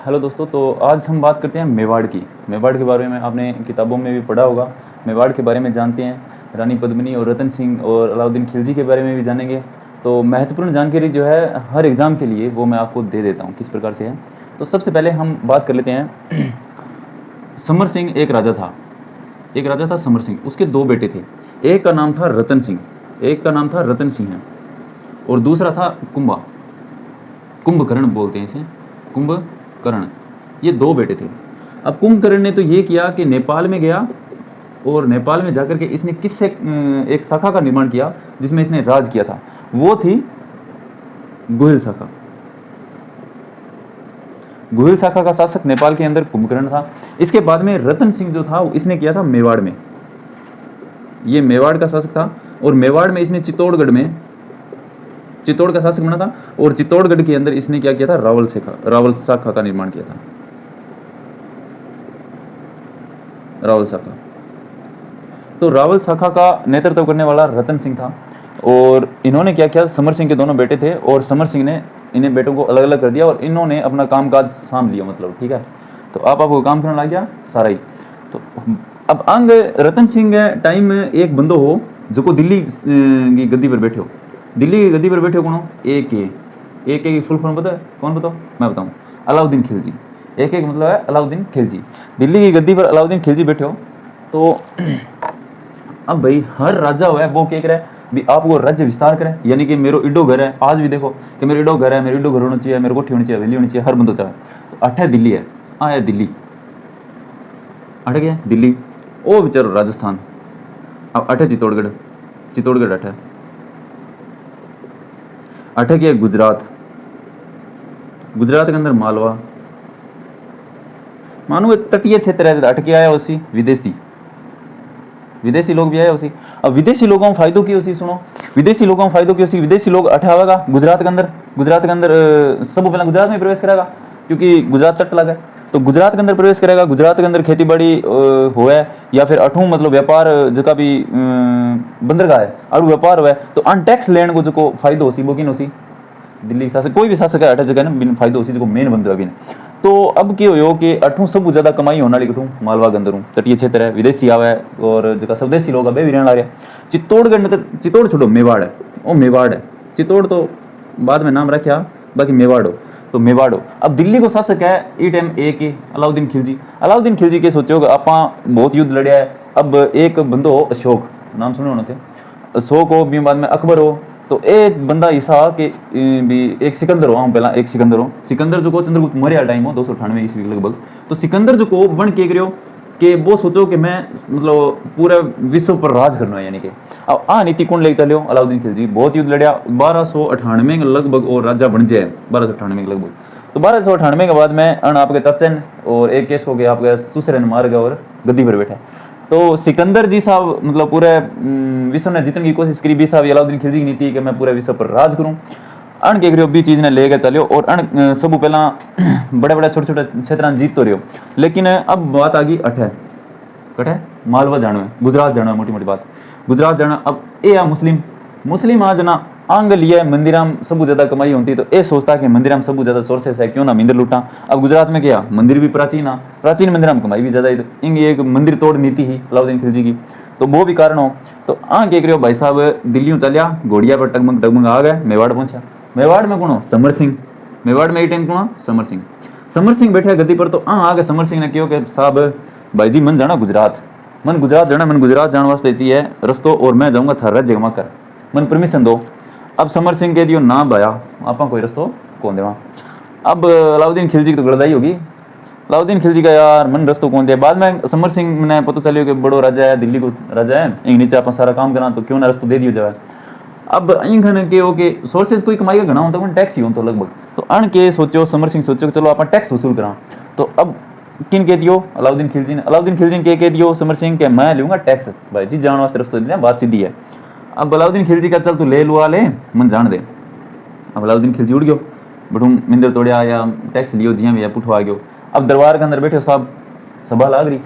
Hello दोस्तों, तो आज हम बात करते हैं मेवाड़ की। मेवाड़ के बारे में आपने किताबों में भी पढ़ा होगा। मेवाड़ के बारे में जानते हैं। रानी पद्मिनी और रतन सिंह और अलाउद्दीन खिलजी के बारे में भी जानेंगे। तो महत्वपूर्ण जानकारी जो है हर एग्ज़ाम के लिए वो मैं आपको दे देता हूँ किस प्रकार से है। तो सबसे पहले हम बात कर लेते हैं समर सिंह एक राजा था। एक राजा था समर सिंह, उसके दो बेटे थे। एक का नाम था रतन सिंह, एक का नाम था रतन सिंह और दूसरा था कुंभकर्ण बोलते हैं इसे, कुंभकर्ण। ये दो बेटे थे। अब कुंभकर्ण ने तो ये किया कि नेपाल में गया और नेपाल में जाकर के इसने किससे एक शाखा का निर्माण किया जिसमें इसने राज किया था, वो थी गुहिल शाखा। गुहिल शाखा का शासक नेपाल के अंदर कुंभकर्ण था। इसके बाद में रतन सिंह जो था इसने किया था मेवाड़ में। ये मेवाड़ का शासक था और मेवाड़ में इसने चित्तौड़ का शासक बना था और चित्तौड़गढ़ के अंदर इसने क्या किया था, रावल शाखा का निर्माण किया था। रावल शाखा, तो रावल शाखा का नेतृत्व करने वाला रतन सिंह था। और इन्होंने क्या किया, समर सिंह के दोनों बेटे थे और समर सिंह ने इन्हें बेटों को अलग अलग कर दिया और इन्होंने अपना कामकाज साम लिया, मतलब ठीक है। तो आपको काम करना लग गया सारा ही। तो अब अंग रतन सिंह टाइम में एक बंदो हो जो को दिल्ली की गद्दी पर बैठे हो। दिल्ली की गद्दी पर बैठे हो कौन हो, एक की फुल फॉर्म पता है, कौन बताओ, मैं बताऊँ, अलाउद्दीन खिलजी। एक मतलब है अलाउद्दीन खिलजी। दिल्ली की गद्दी पर अलाउद्दीन खिलजी बैठे हो। तो अब भाई हर राजा हुआ है वो क्या करे भी आप वो राज्य विस्तार करें, यानी कि मेरे इडो घर है। आज भी देखो कि मेरे इडो घर है, मेरे इडो घर होना चाहिए, मेरे कोठी होनी चाहिए, हवेली होनी चाहिए, हर बंदो चाहे। तो अठ है दिल्ली है, है दिल्ली, अठ गया दिल्ली, ओ बेचारो राजस्थान। अब अठ है चित्तौड़गढ़ अठ है। अठ क्या गुजरात के अंदर मालवा, मानो एक तटीय क्षेत्र है। अट के आया उसी विदेशी लोग भी आए उसी। अब विदेशी लोगों को फायदो की उसी, सुनो, विदेशी लोगों को फायदो की उसी। विदेशी लोग अठ आवेगा गुजरात के अंदर सब पहले गुजरात में प्रवेश करेगा क्योंकि गुजरात तट लगा है। तो गुजरात के अंदर प्रवेश करेगा, गुजरात के अंदर खेती बाड़ी होए या फिर अठू मतलब व्यापार जका भी बंदरगाह है अड़ू व्यापार हुआ तो अन टैक्स लेने को जो फायदो होसी वो किन होसी, दिल्ली शासक कोई भी शासक है अठ जगह ना फायदो होसी जो मेन बंदो है। तो अब क्या हो कि अठू सब ज्यादा कमाई होने वाली कठू मालवा के अंदर तटीय क्षेत्र है, विदेशी आवे और जो स्वदेशी लोग भी रहने लगे। चित्तौड़ छोड़ो, मेवाड़ है, वो मेवाड़ है। चित्तौड़ तो बाद में नाम रखा, बाकी मेवाड़ हो तो मेवाड़ हो। अब दिल्ली को शासक है ई टाइम एक ही अलाउद्दीन खिलजी के सोचो आप बहुत युद्ध लड़िया है। अब एक बंदो हो अशोक, नाम सुने होने थे, अशोक हो, बाद में अकबर हो। तो एक बंदा ऐसा कि भी एक सिकंदर हो, पहला एक सिकंदर जो को चंद्रगुप्त मौर्य टाइम हो 298 ईस्वी लगभग। तो सिकंदर जो को वन के करो कि वो सोचो कि मैं मतलब पूरे विश्व पर राज करना है, यानी कि अब नीति कौन लेके चलो, अलाउद्दीन खिलजी। बहुत युद्ध लड़िया 1298 के लगभग और राजा बन जाए 1298 के लगभग। तो 1298 के बाद में आपके चाचन और एक केस हो गया आपके सुसरे ने मार गया और गद्दी पर बैठा। तो सिकंदर जी साहब मतलब पूरे विश्व ने जीतने की कोशिश करी। भी साहब अलाउद्दीन खिलजी की नीति कि मैं पूरे विश्व पर राज करूं। अण के करियो भी चीज ने लेके चलियो और अण सब पहला बड़े बड़े छोटे छोटे क्षेत्र जीत तो रहो। लेकिन अब बात आ गई कटे मालवा जानो, गुजरात जानो, मोटी मोटी बात गुजरात जाना। अब ये आ मुस्लिम आज ना आंग लिए मंदिराम सब ज्यादा कमाई होती। तो ये सोचता कि मंदिराम सब ज्यादा सोर्सेस है, क्यों ना मंदिर लूटा। अब गुजरात में क्या मंदिर भी प्राचीन मंदिराम कमाई भी ज्यादा है। तो इंग एक मंदिर तोड़ नीति ही अलाउद्दीन खिलजी की, तो वो भी कारण हो। तो क्या करो भाई साहब, दिल्ली चलिया घोड़िया पर टगमग आ गए, मेवाड़ पहुंचा। मेवाड़ में कौन हो, समर सिंह। मेवाड़ में टाइम कौन, समर सिंह बैठे गद्दी पर। तो आ गए समर सिंह ने कहो कि साहब भाई जी मन जाना गुजरात, मन गुजरात जाने वास्ते चाहिए रस्तो और मैं जाऊंगा थारा राज्य घुमा कर, मन परमिशन दो। अब समर सिंह कह दियो ना भाया आप कोई रस्तो कौन देवा। अब अलाउद्दीन खिलजी की तो गड़दाई होगी। अलाउद्दीन खिलजी का यार मन रस्तो कौन दे। बाद में समर सिंह ने पता चलियो कि बड़ो राजा है, दिल्ली को राजा है, इन नीचे आप सारा काम करा तो क्यों ना रस्तो दे दियो जाए। अब इन के हो के सोर्सेज कोई कमाई का घना होता है टैक्स ही हो तो लगभग। तो अण के सोचो समर सिंह सोचो चलो आप टैक्स वसूल करा। तो अब किन कह दियो, अलाउद्दीन खिलजी ने कह दियो समर सिंह के मैं लूंगा टैक्स, भाई जी जाने वास्ते रस्तो दे, बात सीधी है। अब अलाउद्दीन खिलजी का चल तू ले लुआ ले मन जान दे। अब अलाउद्दीन खिलजी उड़ गयो, बटू मिंदर तोड़िया या टैक्स लियो जिया भी पुठवा गयो। अब दरबार के अंदर बैठे साहब, सभा लाग रही।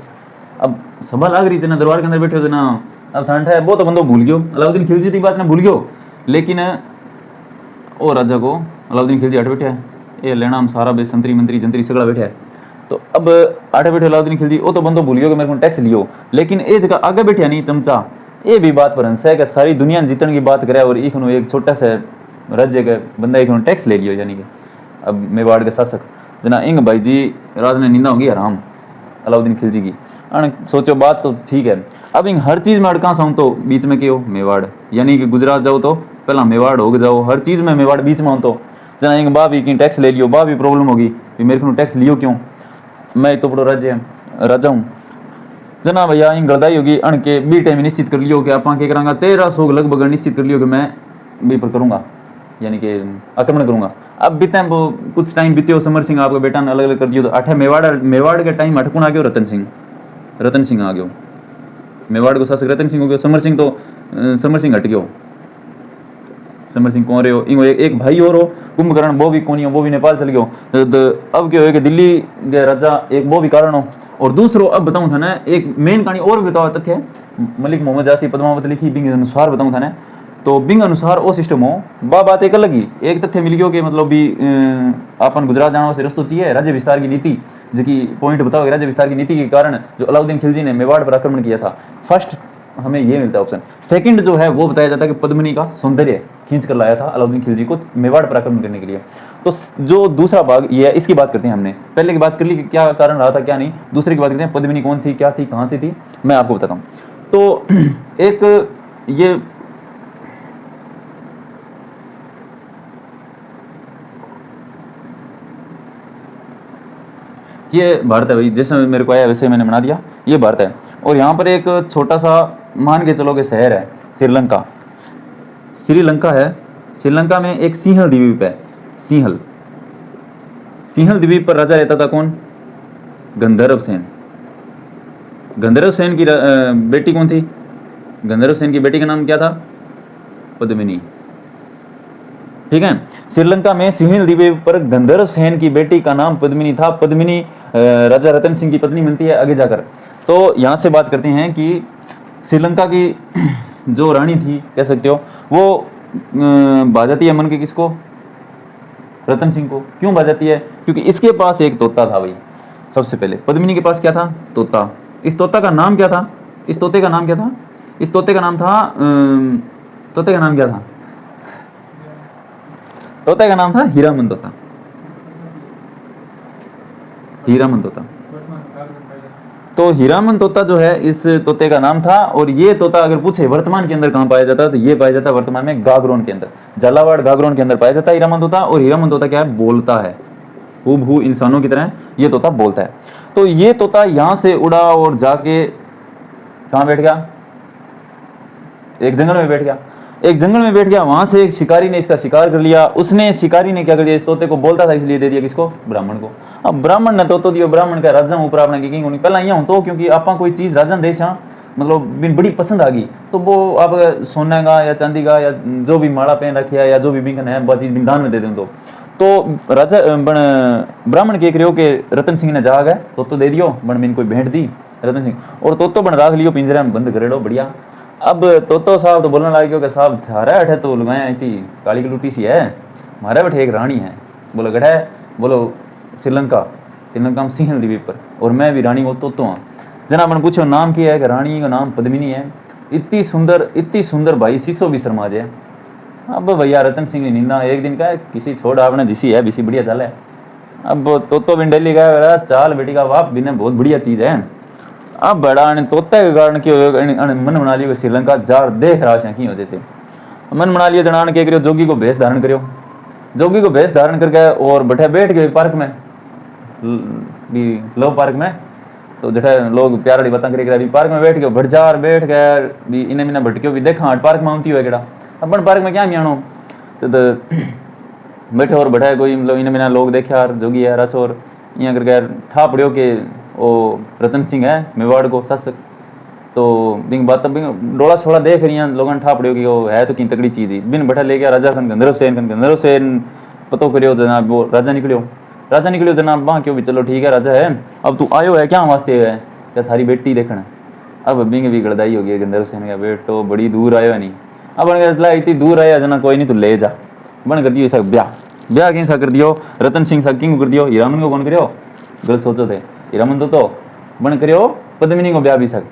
अब सभा लाग रही जना दरबार के अंदर बैठे जना, अब ठंड है वो तो बंदो भूल गयो, अलाउद्दीन खिलजी की बात ने भूल गयो। लेकिन ओ राजा को अलाउद्दीन खिलजी हट बैठे ये लेना हम सारा बेस संतरी मंत्री जंतरी सगड़ा बैठा है। तो अब आठे बैठे अलाउद्दीन खिलजी वो तो बंदो भूल गयो कि मेरे को टैक्स लियो, लेकिन ये जगह आगे बैठा नहीं चमचा ये भी बात पर हंसा है कि सारी दुनिया जीतने की बात करे और एक छोटा सा राज्य का बंदा एक टैक्स ले लियो, यानी कि अब मेवाड़ के शासक जना इंग भाई जी राज ने निंदा होगी हराम अलाउद्दीन खिलजी की। अन सोचो बात तो ठीक है, अब इन हर चीज़ में अड़का साऊँ तो बीच में क्यों मेवाड़, यानी कि गुजरात जाओ तो पहला मेवाड़ हो जाओ, हर चीज़ में मेवाड़ बीच में हो तो जना इंग बा भी की टैक्स ले लियो, बा भी प्रॉब्लम होगी मेरे को टैक्स लियो क्यों, मैं तो बड़ो राज्य राजा हूँ जना भैया इन गलदाई होगी। अण के बी टाइम निश्चित कर लियो कि आप क्या करांगा 1300 लगभग निश्चित कर लियो कि मैं बी पर करूँगा, यानी कि आक्रमण करूँगा। अब बीते कुछ टाइम बीते समर सिंह आपका बेटा ने अलग अलग कर दियो तो अठे मेवाड़ के टाइम अटकून आ गयो रतन सिंह आ गयो, मेवाड़ को शासक रतन सिंह हो गयो, समर सिंह हट गयो, समर सिंह कौन रहे हो इंगो एक भाई और हो कुंभकर्ण वो भी कोनी हो, वो भी नेपाल चल गयो। अब क्या हो कि दिल्ली के राजा एक वो भी कारण हो, और दूसरो अब बताऊं था ना एक मेन कहानी और भी बताओ तथ्य मलिक मोहम्मद जासी पद्मावत लिखी बिंग अनुसार बताऊं था ना, तो बिंग अनुसार वो सिस्टम हो बात एक अलग ही एक तथ्य मिल गयो कि मतलब भी अपन गुजरात जाना से रस्तो चाहिए राज्य विस्तार की नीति जो कि पॉइंट बताओ राज्य विस्तार की नीति के कारण जो अलाउद्दीन खिलजी ने मेवाड़ पर आक्रमण किया था। फर्स्ट हमें ये मिलता है ऑप्शन। सेकंड जो है वो बताया जाता है कि पद्मिनी का सौंदर्य खींच कर लाया था अलाउद्दीन खिलजी को मेवाड़ पर आक्रमण करने के लिए। तो जो दूसरा भाग ये है इसकी बात करते हैं, हमने पहले की बात कर ली कि क्या कारण रहा था क्या नहीं, दूसरे की बात करते हैं पद्मिनी कौन थी क्या थी कहाँ से थी, मैं आपको बताता हूँ। तो एक ये भारत है भाई, जैसे मेरे को आया वैसे मैंने बना दिया, ये भारत है। और यहाँ पर एक छोटा सा मान के चलो कि शहर है श्रीलंका है। श्रीलंका में एक सिंहल द्वीप है, सिंहल द्वीप पर राजा रहता था कौन, गंधर्व सेन की बेटी कौन थी, गंधर्व सेन की बेटी का नाम क्या था, पद्मिनी। ठीक है, श्रीलंका में सिंहल द्वीप पर गंधर्व सेन की बेटी का नाम पद्मिनी था। पद्मिनी राजा रतन सिंह की पत्नी मिलती है आगे जाकर। तो यहाँ से बात करते हैं कि श्रीलंका की जो रानी थी कह सकते हो वो बाजाती है मन के किसको, रतन सिंह को। क्यों बाजाती है, क्योंकि इसके पास एक तोता था भाई। सबसे पहले पद्मिनी के पास क्या था, तोता। इस तोते का नाम क्या था, इस तोते का नाम था हीरामन तोता। तो हीरामन तोता जो है इस तोते का नाम था। और ये तोता अगर पूछे वर्तमान के अंदर कहाँ पाया जाता है तो ये पाया जाता है वर्तमान में गागरोन के अंदर, झालावाड़ गागरोन के अंदर पाया जाता है हीरामन तोता। और हीरामन तोता क्या है, बोलता है, हूबहू इंसानों की तरह ये तोता बोलता है। तो ये तोता यहाँ से उड़ा और जाके कहाँ बैठ गया, एक जंगल में बैठ गया। वहां से एक शिकारी ने इसका शिकार कर लिया। उसने शिकारी ने क्या कर दिया, इस तोते को बोलता था इसलिए दे दिया किसको, ब्राह्मण को। अब ब्राह्मण ने तोतो दियो, ब्राह्मण का राजा ऊपर आपने की किंग पहला यहाँ तो क्योंकि आप कोई चीज राजन देश मतलब बिन बड़ी पसंद आ गई तो वो आप सोने का या चांदी का या जो भी माड़ा पहन रखिया या जो भी बिंगन है वो चीज बिंदान में दे दें। तो राजा ब्राह्मण के करियो के रतन सिंह ने जा गए तो दे दियो बन बिन कोई भेंट दी रतन सिंह, और तोतो बन राख लियो पिंजरे में बंद करेड़ो बढ़िया। अब तोतो साहब तो बोलने लग गयो कि साहब थारा अठे तो लगाया इतनी काली कलूटी सी है, हमारे बैठे एक रानी है। बोलो गढ़ा है, बोलो श्रीलंका में सिंहल द्वीप पर, और मैं भी रानी वो तोतो हाँ। जना अपन पूछो नाम क्या है कि रानी का नाम पद्मिनी है। इतनी सुंदर भाई शीशो भी शर्मा जाए। अब भैया रतन सिंह ने नींदा एक दिन का किसी छोड़ आपने जिसी है बिसी बढ़िया चाल है। अब तोतो बिन डेली गया चाल बेटी का बाप बिना बहुत बढ़िया चीज है। अब बड़ा तोते के कारण की मन बना लियो श्रीलंका जार देख रहा है की वजह से मन बना लियो जनान के करियो जोगी को भेष धारण करियो, जोगी को भेष धारण करके और बैठ गए पार्क में भी लव पार्क में। तो जठे लोग प्यार वाली बातें करेगा पार्क में बैठ गए भटजार बैठ गए भी इन्हें मिना भटक्यो भी देखा पार्क में आती हुआ केड़ा अपन पार्क में क्या मियाणो तो बैठे और बैठा कोई मतलब इन्हें मिना लोग देखा यार जोगी है राचौर यहाँ करके ठा पड़ियो के वो रतन सिंह है मेवाड़ को शासक। तो बिंग बात बिंग डोला छोड़ा देख रही हैं लोगों ने ठा पड़ियो कि वो है तो की तगड़ी चीज ही बिन बैठा ले गया राजा खन गंधर्व सेन पतो करियो जनाब वो राजा निकलियो जनाब वहाँ क्यों भी चलो ठीक है राजा है अब तू आयो है क्या वास्ते है क्या थारी बेटी देखना। अब बिंग भी गड़दाई हो गई गंधर्व सेन का बेटो बड़ी दूर आयो नहीं। अब इतनी दूर आया जना कोई नहीं तू ले जा बन कर दियो ब्याह ब्याह किन सा कर दियो, रतन सिंह सा किंग कर दियो, हीरामन को कौन करियो, गलत सोचो थे, हीरामन तो बन करियो पद्मिनी को ब्याह भी सक।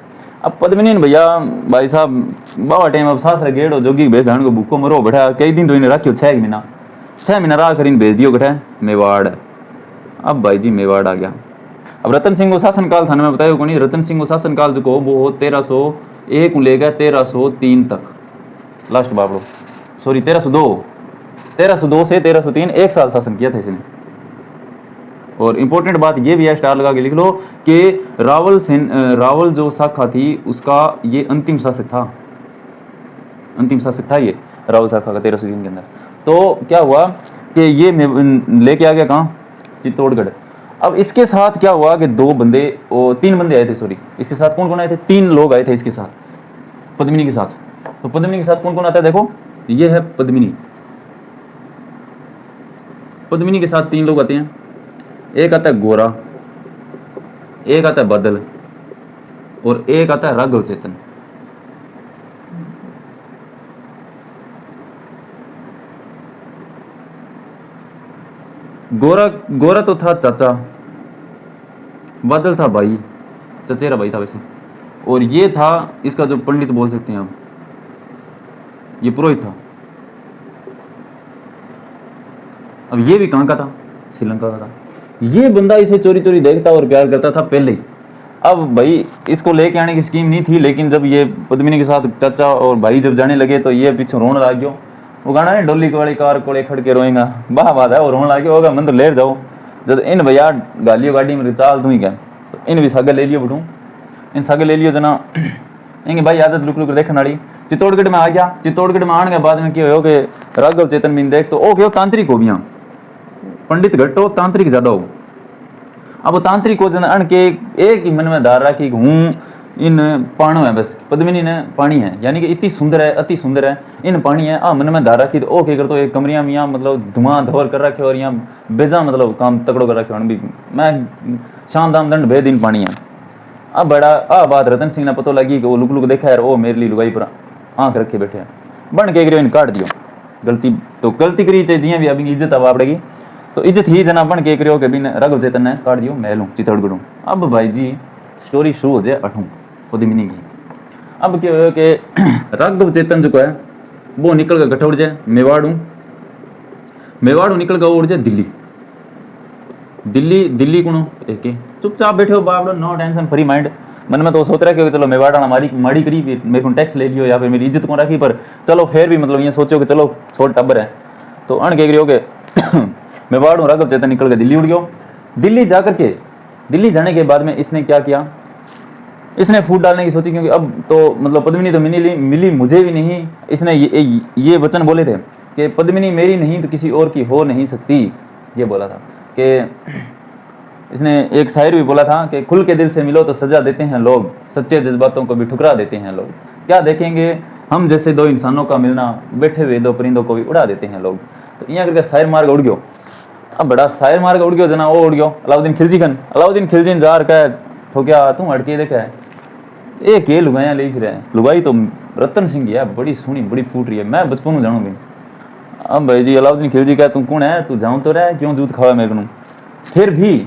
अब पद्मिनी ने भैया भाई साहब बाबा टाइम अब सास गेड़ो जोगी भेज धान को भूखो मरो बैठा, कई दिन तो इन्हें रखियो 6 महीना राह कर भेज दियो गठे मेवाड़। अब भाई जी मेवाड़ आ गया। अब रतन सिंह को शासनकाल था, मैं बताया को नहीं, रतन सिंह को शासनकाल जो को वो 1301 लेगा 1303 तक लास्ट बाबड़ो, सॉरी 1302 से 1303 1 साल शासन किया था इसने। और इंपॉर्टेंट बात ये भी है, स्टार लगा के लिख लो कि रावल जो शाखा थी उसका ये अंतिम शासक था ये रावल शाखा का 1303 के अंदर। तो क्या हुआ कि ये लेके आ गया कहाँ, चित्तौड़गढ़। अब इसके साथ क्या हुआ कि 3 बंदे आए थे, सॉरी इसके साथ कौन कौन आए थे, 3 लोग आए थे इसके साथ पद्मिनी के साथ। तो पद्मिनी के साथ कौन कौन आता है, देखो ये है पद्मिनी के साथ 3 लोग आते हैं। एक आता है गोरा, एक आता है बदल और एक आता है राघव चेतन। गोरा तो था चाचा, बादल था भाई, चचेरा भाई था वैसे, और ये था इसका जो पंडित बोल सकते हैं आप, ये पुरोहित था। अब ये भी कहाँ का था, श्रीलंका का था। ये बंदा इसे चोरी चोरी देखता और प्यार करता था पहले ही। अब भाई इसको लेके आने की स्कीम नहीं थी, लेकिन जब ये पद्मिनी के साथ चाचा और भाई जब जाने लगे तो ये पीछे रोने लग गयो। वो गाना है डोली वाली कार कोले खड़ के रोएगा, वाह बात है, वो रोने लगे होगा मन तो ले जाओ। जब इन भैया गालियो गाड़ी में चाल तू ही क्या, तो इन भी सागे ले लियो बटू, इन सागे ले लियो जना इंगे भाई आदत लुक लुक देखने वाली। चित्तौड़गढ़ में आ गया, चित्तौड़गढ़ में आने के बाद में क्या हो कि राघव चेतन में देख तो ओ क्यों तांत्रिक हो गया, पंडित घट हो तांत्रिक ज्यादा हो। अब तांत्रिक को जन अण के एक ही मन में धार रखी हूँ इन पाणो है, बस पद्मिनी ने पानी है, यानी कि इतनी सुंदर है, अति सुंदर है, इन पानी है। मन में धार रखी तो ओ क्या कर तो एक कमरिया में यहाँ मतलब धुआं धोर कर रखे और यहाँ बेजा मतलब काम तकड़ो कर रखे भी मैं शाम दाम दंड भेद इन पानी है। अब बड़ा बात रतन सिंह ने पता लगी कि वो लुक लुक देखा यार वो मेरे लिए लुगाई पर आंख रखे बैठे हैं, बन के इन काट दियो। गलती करी चाहे जियां भी अभी इज्जत अब आपड़ेगी, तो इज्जत ही जना बन के करियो कि बिन राघव चेतन ने काट दियो महलू चित्तौड़गढ़। अब भाई जी स्टोरी शुरू हो जाए अठू पद्मिनी की। अब क्या हो कि राघव चेतन जो है वो निकल कर गठा उड़ जाए मेवाड़ू निकल कर उड़ जाए दिल्ली कुनो एक चुपचाप बैठे हो बाप, नो टेंशन फ्री माइंड। मन में तो सोच रहा है कि चलो मेवाड़ा हमारी माड़ी करी मेरे को टैक्स ले लियो या फिर मेरी इज्जत को रखी, पर चलो फिर भी मतलब ये सोचो कि चलो छोट टब्बर है। तो अण कह रही हो कि मेवाड़ू राघव चेतन निकल के दिल्ली उड़ गयो। दिल्ली जाने के बाद में इसने क्या किया, इसने फूट डालने की सोची, क्योंकि अब तो मतलब पद्मिनी तो मिली मुझे भी नहीं। इसने ये वचन बोले थे कि पद्मिनी मेरी नहीं तो किसी और की हो नहीं सकती, ये बोला था। कि इसने एक शायर भी बोला था कि खुल के दिल से मिलो तो सजा देते हैं लोग, सच्चे जज्बातों को भी ठुकरा देते हैं लोग, क्या देखेंगे हम जैसे दो इंसानों का मिलना, बैठे हुए दो परिंदों को भी उड़ा देते हैं लोग। तो यहाँ करके शायर मार्ग उड़ गयो। अब बड़ा शायर मार्ग उड़ गयो जना, वो उड़ गयो अलाउद्दीन खिलजी जार का ठोक्या तू अड़के देखा है एक ये लुगाइया ले फिर है। लुगाई तो रतन सिंह है, बड़ी सोहनी बड़ी फूट रही है, मैं बचपन में जानू भी। अब भाई जी अलाउद्दीन खिलजी का तू कौन है, तू जाऊँ तो रहा क्यों जूत खावा मेरे को। फिर भी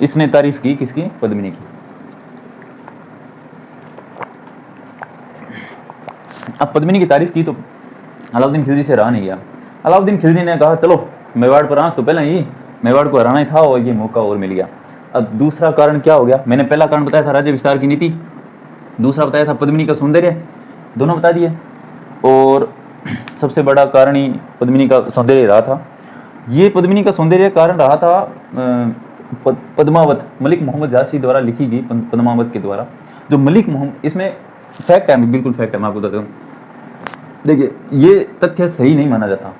इसने तारीफ की किसकी, पद्मिनी की। अब पद्मिनी की तारीफ की तो अलाउद्दीन खिलजी से रहा नहीं गया। अलाउद्दीन खिलजी ने कहा चलो मेवाड़ पर आंख तो पहले ही मेवाड़ को हराना ही था और ये मौका और मिल गया। अब दूसरा कारण क्या हो गया, मैंने पहला कारण बताया था राज्य विस्तार की नीति, दूसरा बताया था पद्मिनी का सौंदर्य, दोनों बता दिए। और सबसे बड़ा कारण ही पद्मिनी का सौंदर्य रहा था। ये पद्मिनी का सौंदर्य कारण रहा था पद्मावत, मलिक मोहम्मद झांसी द्वारा लिखी गई पद्मावत के द्वारा। जो मलिक मोहम्मद, इसमें फैक्ट है, बिल्कुल फैक्ट है, मैं आपको बताता हूँ। देखिए ये तथ्य सही नहीं माना जाता।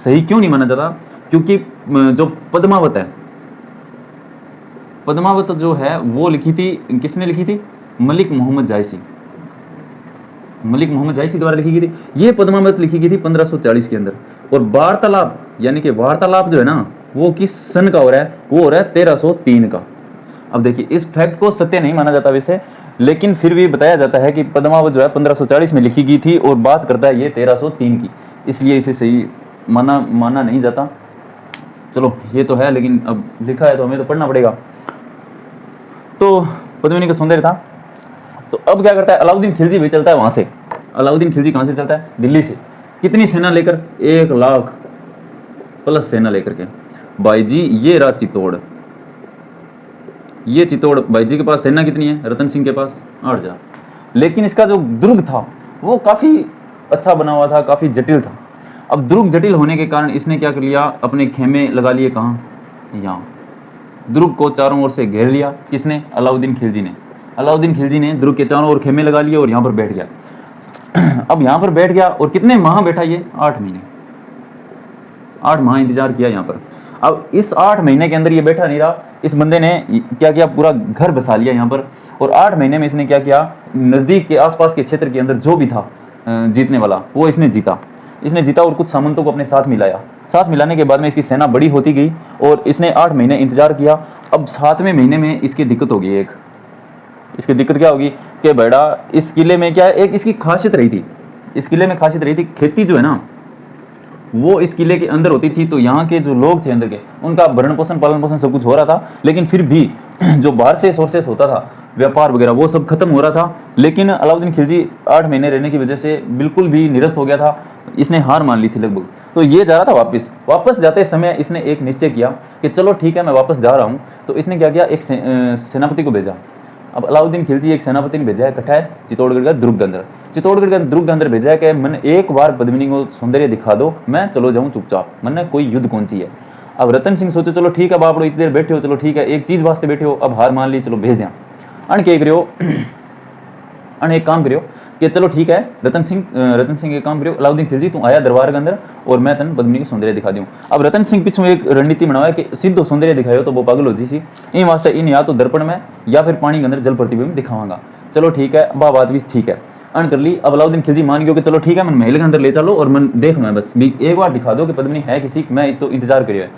सही क्यों नहीं माना जाता, क्योंकि जो पद्मावत है, पद्मावत जो है वो लिखी थी, किसने लिखी थी, मलिक मोहम्मद जायसी द्वारा लिखी गई थी। ये पद्मावत लिखी गई थी 1540 के अंदर। और वार्तालाप यानी कि वार्तालाप जो है ना वो किस सन का हो रहा है, वो हो रहा है 1303 का। अब देखिए इस फैक्ट को सत्य नहीं माना जाता वैसे, लेकिन फिर भी बताया जाता है कि पद्मावत जो है 1540 में लिखी गई थी और बात करता है ये 1303 की, इसलिए इसे सही माना नहीं जाता। चलो ये तो है, लेकिन अब लिखा है तो हमें तो पढ़ना पड़ेगा। तो पद्मिनी का सौंदर्य था। तो अब क्या करता है, अलाउद्दीन खिलजी भी चलता है वहां से। अलाउद्दीन खिलजी कहां से चलता है, दिल्ली से। कितनी सेना लेकर, 1 लाख प्लस सेना लेकर के। भाई जी ये रहा चित्तौड़, ये चित्तौड़ भाई जी के पास सेना कितनी है, रतन सिंह के पास 8,000। लेकिन इसका जो दुर्ग था वो काफी अच्छा बना हुआ था, काफी जटिल था। अब दुर्ग जटिल होने के कारण इसने क्या कर लिया, अपने खेमे लगा लिए कहाँ, यहाँ। दुर्ग को चारों ओर से घेर लिया, किसने, अलाउद्दीन खिलजी ने। अलाउद्दीन खिलजी ने दुर्ग के चारों ओर खेमे लगा लिए और यहाँ पर बैठ गया। अब यहाँ पर बैठ गया और कितने माह बैठा ये, 8 महीने, 8 माह इंतजार किया यहाँ पर। अब इस 8 महीने के अंदर ये बैठा नहीं रहा, इस बंदे ने क्या किया, पूरा घर बसा लिया यहाँ पर। और 8 महीने में इसने क्या किया, नजदीक के आसपास के क्षेत्र के अंदर जो भी था जीतने वाला वो इसने जीता। इसने जीता और कुछ सामंतों को अपने साथ मिलाया। साथ मिलाने के बाद में इसकी सेना बड़ी होती गई और इसने 8 महीने इंतजार किया। अब 7वें महीने में इसकी दिक्कत होगी एक। इसकी दिक्कत क्या होगी कि बेटा इस किले में क्या है, एक इसकी खासियत रही थी, इस किले में खासियत रही थी, खेती जो है ना वो इस किले के अंदर होती थी। तो यहाँ के जो लोग थे अंदर के, उनका भरण पोषण पालन पोषण सब कुछ हो रहा था। लेकिन फिर भी जो बाहर से सोर्सेस होता था, व्यापार वगैरह, वो सब खत्म हो रहा था। लेकिन अलाउद्दीन खिलजी 8 महीने रहने की वजह से बिल्कुल भी निरस्त हो गया था, इसने हार मान ली थी लगभग। तो ये जा रहा था वापस जाते समय इसने एक निश्चय किया कि चलो ठीक है मैं वापस जा रहा हूँ। तो इसने क्या किया, एक सेनापति को भेजा। अब अलाउद्दीन खिलजी एक सेनापति ने भेजा है, इकट्ठा है चित्तौड़गढ़ का दुर्ग के अंदर। चित्तौड़गढ़ का दुर्ग के अंदर भेजा है कि मैंने एक बार पद्मिनी को सौंदर्य दिखा दो, मैं चलो जाऊँ चुपचाप, मैंने कोई युद्ध कौन सी है। अब रतन सिंह सोचो चलो ठीक है बाप इतनी देर बैठे हो, चलो ठीक है एक चीज वास्ते बैठे हो, अब हार मान ली, चलो भेज दें। अन के करियो अन एक काम करियो कि चलो ठीक है रतन सिंह एक काम करियो, अलाउद्दीन खिलजी तू आया दरबार के अंदर और मैं तन पद्मिनी की सौंदर्य दिखा दूँ। अब रतन सिंह पीछे एक रणनीति बनाया कि सीधो सौंदर्य दिखायो तो वो पागल हो जी सी, इन वास्ते इन या तो दर्पण में या फिर पानी के अंदर जल प्रतिबिंब दिखावांगा। चलो ठीक है बा बात भी ठीक है, अन कर ली। अब अलाउद्दीन खिलजी मान गया कि चलो ठीक है मैं महल के अंदर ले चलो और मैं देख मैं बस एक बार दिखा दो कि पद्मिनी है किसी, मैं तो इंतजार करियो है।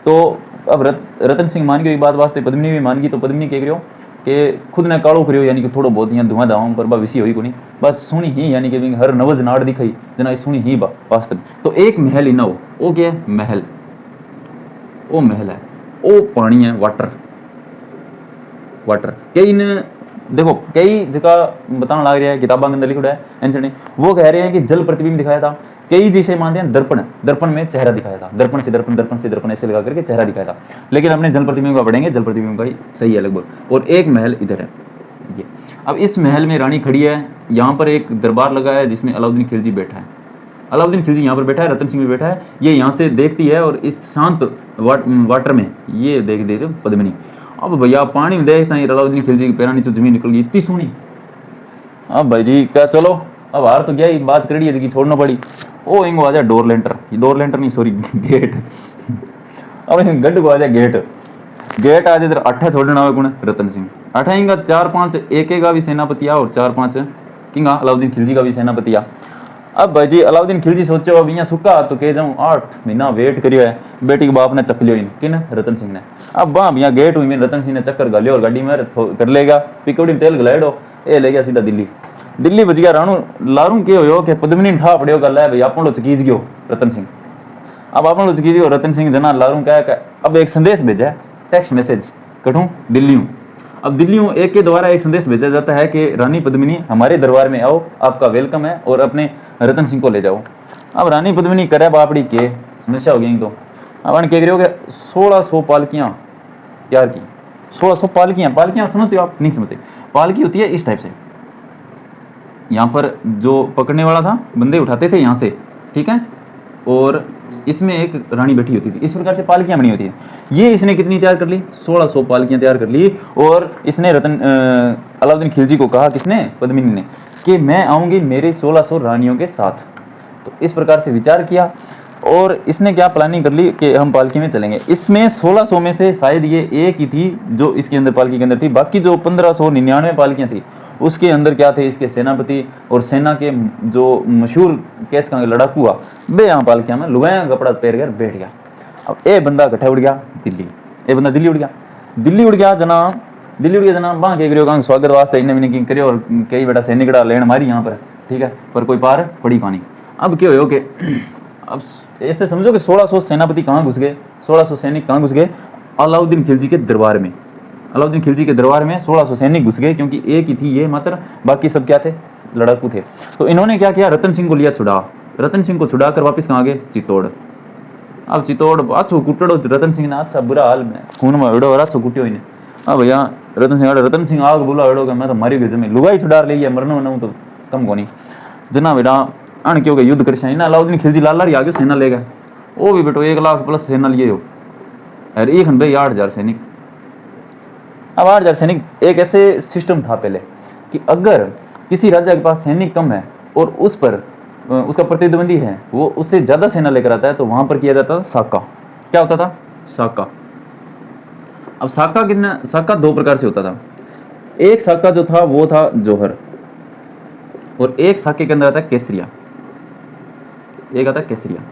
तो अब रतन सिंह मान गयो एक बात वास्ते, पद्मिनी भी मान गई। तो पद्मिनी कह करियो कि खुद ने काड़ो करियो, यानी कि थोड़ो बहुत यहाँ धुआं धावा पर बा विसी हुई को नहीं, बस सुनी ही, यानी कि हर नवज नाड़ दिखाई जना सुनी ही बा वास्तव। तो एक महल इना हो, वो क्या है महल, वो महल है, वो पानी है, वाटर कई ने देखो कई जगह बताना लग रहा है, किताबों के अंदर लिखा है एंसर ने, वो कह रहे हैं कि जल प्रतिबिंब दिखाया था। कई जिसे मानते हैं दर्पण में चेहरा दिखाया था, दर्पण से दर्पण ऐसे लगा करके चेहरा दिखाया था। लेकिन अपने जल प्रतिबिंब का पढ़ेंगे, जल प्रतिबिंब का ही सही है लगभग। और एक महल इधर है ये। अब इस महल में रानी खड़ी है, यहाँ पर एक दरबार लगा है जिसमें अलाउद्दीन खिलजी बैठा है। अलाउद्दीन खिलजी यहाँ पर बैठा है, रतन सिंह भी बैठा है। ये यहाँ से देखती है और इस शांत वाटर में ये देख देते पद्मिनी। अब भैया पानी में देखता है अलाउद्दीन खिलजी की पैरा नीचे जमीन निकल गई, इतनी सोनी। अब भाई जी क्या चलो अब हार तो गया, बात करी है छोड़ना पड़ी। ओ इंगो आ जाए डोर लेंटर नहीं सॉरी गेट। अब गड्ढ को आ जाए गेट आ जाए इधर। अट्ठा छोड़ना हुआ कौन, रतन सिंह। अट्ठा इंगा 4-5 एक का भी सेनापति आ और 4-5 किंगा अलाउद्दीन खिलजी का भी सेनापति आ। अब भाई जी अलाउद्दीन खिलजी सोचो अब यहाँ सुखा तो कह जाऊँ 8 महीना वेट करियो है, बेटी के बाप ने चक लियो किन रतन सिंह ने। अब बाप यहाँ गेट हुई, रतन सिंह ने चक्कर गालियो और गाड़ी में कर लेगा, पिकौड़ी में तेल गलाड़ो, ये ले गया सीधा दिल्ली बच गया। राणू लारू के हो कि पद्मिनी ठा पड़ियो गल है भाई आप लोग चकीज गयो रतन सिंह। अब आप लोग चकीज गयो रतन सिंह जना लारू क्या अब एक संदेश भेजा है, टेक्स्ट मैसेज कटूं दिल्ली। अब दिल्ली एक के द्वारा एक संदेश भेजा जाता है कि रानी पद्मिनी हमारे दरबार में आओ, आपका वेलकम है और अपने रतन सिंह को ले जाओ। अब रानी पद्मिनी करे बापड़ी के समस्या हो गई। तो अब क्या करियो 1600 पालकियां तैयार की। 1600 पालकियां समझते हो आप, नहीं समझते। पालकी होती है इस टाइप से, यहाँ पर जो पकड़ने वाला था बंदे उठाते थे यहाँ से, ठीक है, और इसमें एक रानी बैठी होती थी। इस प्रकार से पालकियां बनी होती है। ये इसने कितनी तैयार कर ली, 1600 पालकियां तैयार कर ली। और इसने अलाउद्दीन खिलजी को कहा, किसने, पद्मिनी ने, कि मैं आऊंगी मेरे 1600 रानियों के साथ। तो इस प्रकार से विचार किया और इसने क्या प्लानिंग कर ली कि हम पालकी में चलेंगे। इसमें 1600 में से शायद ये एक ही थी जो इसके अंदर पालकी के अंदर थी, बाकी जो 1599 पालकियां थी उसके अंदर क्या थे, इसके सेनापति और सेना के जो मशहूर केस का लड़ाकू हुआ बे यहाँ पालकियां में लुगाया कपड़ा पहन कर बैठ गया। अब ए बंदा इकट्ठा उड़ गया दिल्ली, दिल्ली उड़ गया जना वहाँ के करियो स्वागत वास्ते इन्हें करियो और कई बेटा सैनिकड़ा लेन मारी यहाँ पर, ठीक है, पर कोई पार पड़ी पानी। अब क्या हो कि अब ऐसे समझो कि 1600 सेनापति कहाँ घुस गए, 1600 सैनिक कहाँ घुस गए, अलाउद्दीन खिलजी के दरबार में। अलाउद्दीन खिलजी के दरबार में 1600 सैनिक घुस गए, क्योंकि एक ही थी ये मात्र, बाकी सब क्या थे, लड़ाकू थे। तो इन्होंने क्या किया, रतन सिंह को लिया छुड़ा, रतन सिंह को छुड़ा कर वापस कहाँ गए, चित्तौड़। अब चित्तौड़ अच्छो कुटड़ो रतन सिंह ने, अच्छा बुरा हाल में खून में वेड़ो अच्छो कुटियो इन्हें। हाँ भैया रतन सिंह आग बोला वेड़ो मैं तो मारी गई जमी लुगाई छुड़ा ले गया, मरनो न तो कम कोनी जना बेटा अण क्यों युद्ध कर ना। अलाउद्दीन खिलजी लाला आ गयो, सेना ले गए, वो भी बेटो 1 लाख प्लस सेना लिए हो, और एक भाई 8000 सैनिक। अब 8000 सैनिक एक ऐसे सिस्टम था पहले कि अगर किसी राजा के पास सैनिक कम है और उस पर उसका प्रतिद्वंदी है वो उससे ज्यादा सेना लेकर आता है, तो वहां पर किया जाता था साका। क्या होता था, साका। अब साका कितना, साका 2 प्रकार से होता था। एक साका जो था वो था जौहर, और एक साके के अंदर आता है केसरिया, एक आता है केसरिया।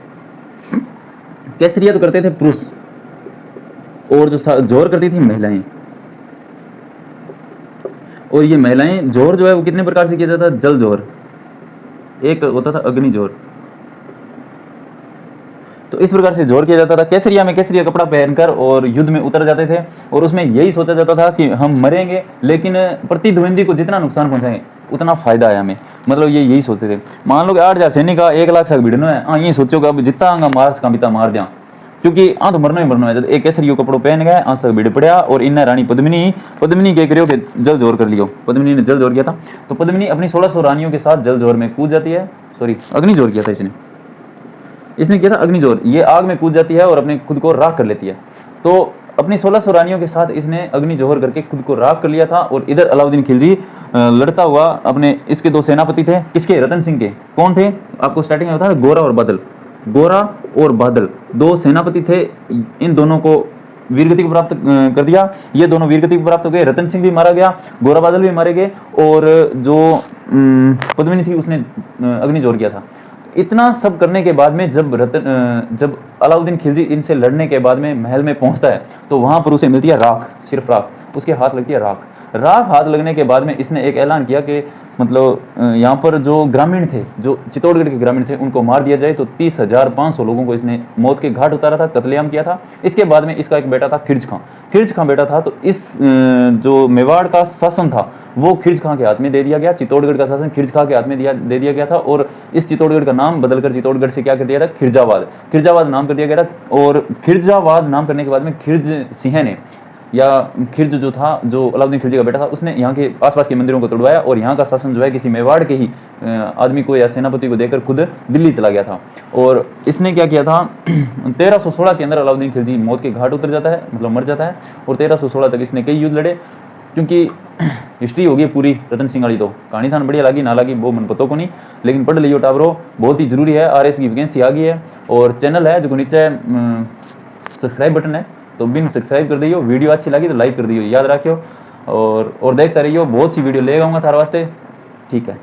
केसरिया तो करते थे पुरुष, और जो जौहर करती थी महिलाएं। और ये महिलाएं जौहर जो है वो कितने प्रकार से किया जाता है, जल जौहर, एक होता था अग्नि जौहर। तो इस प्रकार से जौहर किया जाता था। केसरिया में केसरिया कपड़ा पहनकर और युद्ध में उतर जाते थे, और उसमें यही सोचा जाता था कि हम मरेंगे लेकिन प्रतिद्वंदी को जितना नुकसान पहुंचाएं उतना फायदा है हमें, मतलब ये यही सोचते थे। मान लो कि 8000 सैनिक का 1 लाख से भिड़ना है, हाँ ये सोचो कि अब जितना आंगा मार्स का बिता मार दिया, क्योंकि तो मरना ही मरना है। जब एक केसरियो कपड़ो पहन गए आंसर भिड़ पड़ा, और इन रानी पद्मिनी के करियो कि जल जोर कर लियो, पद्मिनी ने जल जोर किया था। तो पद्मिनी अपनी 1600 रानियों के साथ जल जोर में कूद जाती है, सॉरी अग्नि जोर किया था इसने किया था अग्नि जोर, ये आग में कूद जाती है और अपने खुद को राख कर लेती है। तो अपनी 1600 रानियों के साथ इसने अग्नि जोहर करके खुद को राख कर लिया था। और इधर अलाउद्दीन खिलजी लड़ता हुआ अपने, इसके 2 सेनापति थे, किसके, रतन सिंह के। कौन थे, आपको स्टार्टिंग में बताया, गोरा और बादल। गोरा और बादल 2 सेनापति थे, इन दोनों को वीरगति को प्राप्त कर दिया। ये दोनों वीरगति को प्राप्त हो गए, रतन सिंह भी मारा गया, गोरा बादल भी मारे गए, और जो पद्मिनी थी उसने अग्नि जोर किया था। इतना सब करने के बाद में जब अलाउद्दीन खिलजी इनसे लड़ने के बाद में महल में पहुंचता है, तो वहां पर उसे मिलती है राख, सिर्फ राख, उसके हाथ लगती है राख। राख हाथ लगने के बाद में इसने एक ऐलान किया कि मतलब यहाँ पर जो ग्रामीण थे, जो चित्तौड़गढ़ के ग्रामीण थे, उनको मार दिया जाए। तो 30,500 लोगों को इसने मौत के घाट उतारा था, कत्लेआम किया था। इसके बाद में इसका एक बेटा था खिर्ज खां बेटा था। तो इस जो मेवाड़ का शासन था वो खिर्ज खां के हाथ में दे दिया गया, चित्तौड़गढ़ का शासन खिर्ज खां के हाथ में दे दिया गया था। और इस चित्तौड़गढ़ का नाम बदलकर चित्तौड़गढ़ से क्या कर दिया था, खिर्जावाद नाम कर दिया गया था। और खिर्जावाद नाम करने के बाद में खिर्ज सिंह ने, या खिर्ज जो था, जो अलाउद्दीन खिलजी का बेटा था, उसने यहाँ के आसपास के मंदिरों को तोड़वाया और यहाँ का शासन जो है किसी मेवाड़ के ही आदमी को या सेनापति को देकर खुद दिल्ली चला गया था। और इसने क्या किया था 1316 के अंदर अलाउद्दीन खिलजी मौत के घाट उतर जाता है, मतलब मर जाता है। और 1316 तक इसने कई युद्ध लड़े, क्योंकि हिस्ट्री होगी पूरी रतन सिंह वाली। तो कहानी थान बढ़िया लगी ना लगी वो मन पतो को नहीं, लेकिन पढ़ लियो टाबरो, बहुत ही जरूरी है। RS की वैकेंसी आ गई है, और चैनल है जो नीचे सब्सक्राइब बटन है, तो बिन सब्सक्राइब कर दियो। वीडियो अच्छी लगी तो लाइक कर दियो, याद रखियो, और देखते रहियो, बहुत सी वीडियो ले आऊँगा थारे वास्ते, ठीक है।